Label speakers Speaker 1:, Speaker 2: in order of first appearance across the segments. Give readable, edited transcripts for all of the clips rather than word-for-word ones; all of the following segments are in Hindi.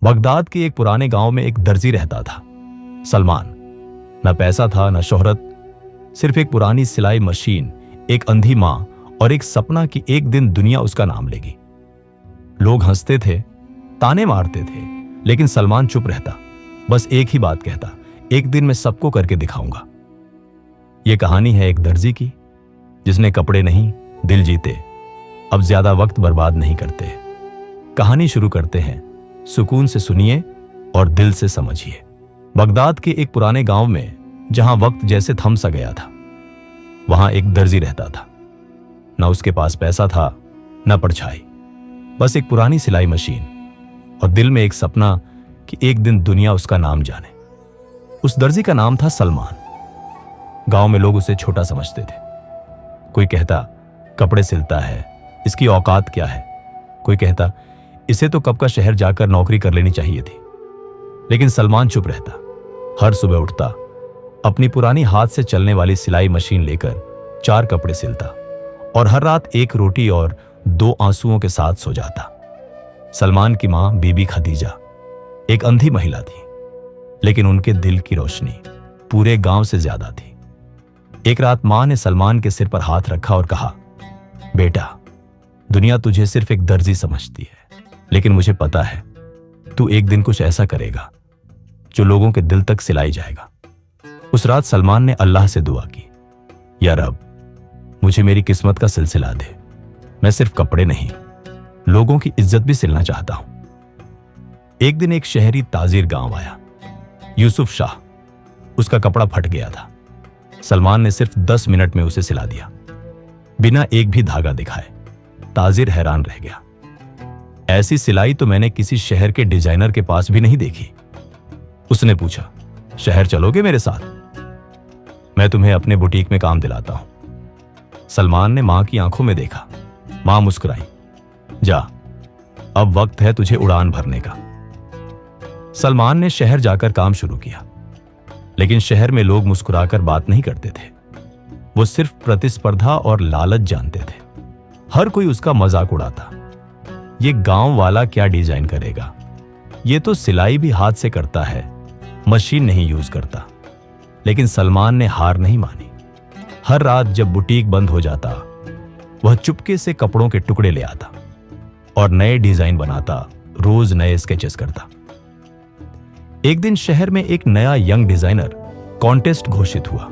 Speaker 1: बगदाद के एक पुराने गांव में एक दर्जी रहता था, सलमान। न पैसा था न शोहरत, सिर्फ एक पुरानी सिलाई मशीन, एक अंधी मां और एक सपना कि एक दिन दुनिया उसका नाम लेगी। लोग हंसते थे, ताने मारते थे, लेकिन सलमान चुप रहता, बस एक ही बात कहता, एक दिन मैं सबको करके दिखाऊंगा। यह कहानी है एक दर्जी की, जिसने कपड़े नहीं दिल जीते। अब ज्यादा वक्त बर्बाद नहीं करते, कहानी शुरू करते हैं। सुकून से सुनिए और दिल से समझिए। बगदाद के एक पुराने गांव में, जहां वक्त जैसे थम सा गया था, वहां एक दर्जी रहता था। न उसके पास पैसा था न परछाई, बस एक पुरानी सिलाई मशीन और दिल में एक सपना कि एक दिन दुनिया उसका नाम जाने। उस दर्जी का नाम था सलमान। गांव में लोग उसे छोटा समझते थे। कोई कहता कपड़े सिलता है, इसकी औकात क्या है। कोई कहता इसे तो कब का शहर जाकर नौकरी कर लेनी चाहिए थी। लेकिन सलमान चुप रहता। हर सुबह उठता, अपनी पुरानी हाथ से चलने वाली सिलाई मशीन लेकर 4 कपड़े सिलता और हर रात 1 रोटी और 2 आंसुओं के साथ सो जाता। सलमान की मां बीबी खदीजा एक अंधी महिला थी, लेकिन उनके दिल की रोशनी पूरे गांव से ज्यादा थी। एक रात मां ने सलमान के सिर पर हाथ रखा और कहा, बेटा, दुनिया तुझे सिर्फ एक दर्जी समझती है, लेकिन मुझे पता है तू एक दिन कुछ ऐसा करेगा जो लोगों के दिल तक सिलाई जाएगा। उस रात सलमान ने अल्लाह से दुआ की, या रब, मुझे मेरी किस्मत का सिलसिला दे। मैं सिर्फ कपड़े नहीं, लोगों की इज्जत भी सिलना चाहता हूं। एक दिन एक शहरी ताजिर गांव आया, यूसुफ शाह। उसका कपड़ा फट गया था। सलमान ने सिर्फ 10 मिनट में उसे सिला दिया, बिना एक भी धागा दिखाए। ताजिर हैरान रह गया। ऐसी सिलाई तो मैंने किसी शहर के डिजाइनर के पास भी नहीं देखी। उसने पूछा, शहर चलोगे मेरे साथ? मैं तुम्हें अपने बुटीक में काम दिलाता हूं। सलमान ने मां की आंखों में देखा। मां मुस्कुराई, जा, अब वक्त है तुझे उड़ान भरने का। सलमान ने शहर जाकर काम शुरू किया, लेकिन शहर में लोग मुस्कुराकर बात नहीं करते थे। वो सिर्फ प्रतिस्पर्धा और लालच जानते थे। हर कोई उसका मजाक उड़ाता। ये गांव वाला क्या डिजाइन करेगा, ये तो सिलाई भी हाथ से करता है, मशीन नहीं यूज करता। लेकिन सलमान ने हार नहीं मानी। हर रात जब बुटीक बंद हो जाता, वह चुपके से कपड़ों के टुकड़े ले आता और नए डिजाइन बनाता, रोज नए स्केचेस करता। एक दिन शहर में एक नया यंग डिजाइनर कॉन्टेस्ट घोषित हुआ।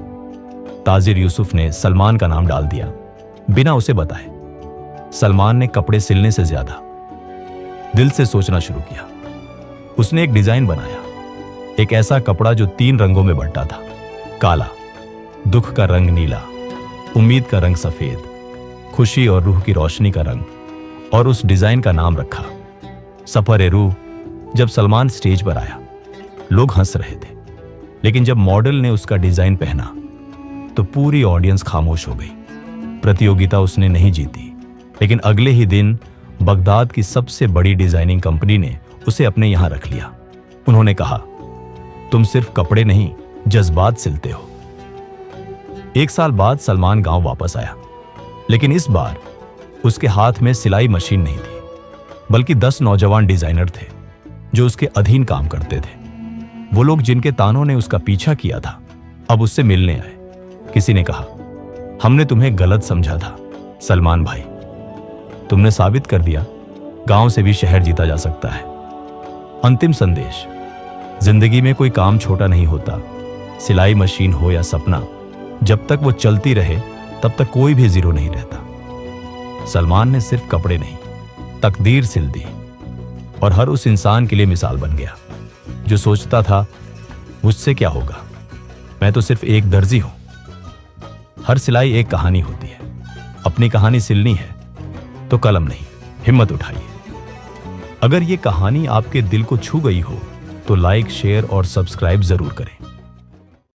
Speaker 1: ताजिर यूसुफ ने सलमान का नाम डाल दिया, बिना उसे बताए। सलमान ने कपड़े सिलने से ज्यादा दिल से सोचना शुरू किया। उसने एक डिजाइन बनाया, एक ऐसा कपड़ा जो 3 रंगों में बंटा था, काला, दुख का रंग नीला, उम्मीद का रंग सफेद, खुशी और रूह की रोशनी का रंग, और उस डिजाइन का नाम रखा सफर-ए-रूह। जब सलमान स्टेज पर आया, लोग हंस रहे थे, लेकिन जब मॉडल ने उसका डिजाइन पहना तो पूरी ऑडियंस खामोश हो गई। प्रतियोगिता उसने नहीं जीती, लेकिन अगले ही दिन बगदाद की सबसे बड़ी डिजाइनिंग कंपनी ने उसे अपने यहां रख लिया। उन्होंने कहा, तुम सिर्फ कपड़े नहीं, जज्बात सिलते हो। 1 साल बाद सलमान गांव वापस आया, लेकिन इस बार उसके हाथ में सिलाई मशीन नहीं थी, बल्कि 10 नौजवान डिजाइनर थे जो उसके अधीन काम करते थे। वो लोग जिनके तानों ने उसका पीछा किया था, अब उससे मिलने आए। किसी ने कहा, हमने तुम्हें गलत समझा था सलमान भाई, तुमने साबित कर दिया गांव से भी शहर जीता जा सकता है। अंतिम संदेश, जिंदगी में कोई काम छोटा नहीं होता। सिलाई मशीन हो या सपना, जब तक वो चलती रहे तब तक कोई भी जीरो नहीं रहता। सलमान ने सिर्फ कपड़े नहीं, तकदीर सिल दी और हर उस इंसान के लिए मिसाल बन गया जो सोचता था मुझसे क्या होगा, मैं तो सिर्फ एक दर्जी हूं। हर सिलाई एक कहानी होती है। अपनी कहानी सिलनी है तो कलम नहीं, हिम्मत उठाइए। अगर ये कहानी आपके दिल को छू गई हो तो लाइक, शेयर और सब्सक्राइब जरूर करें।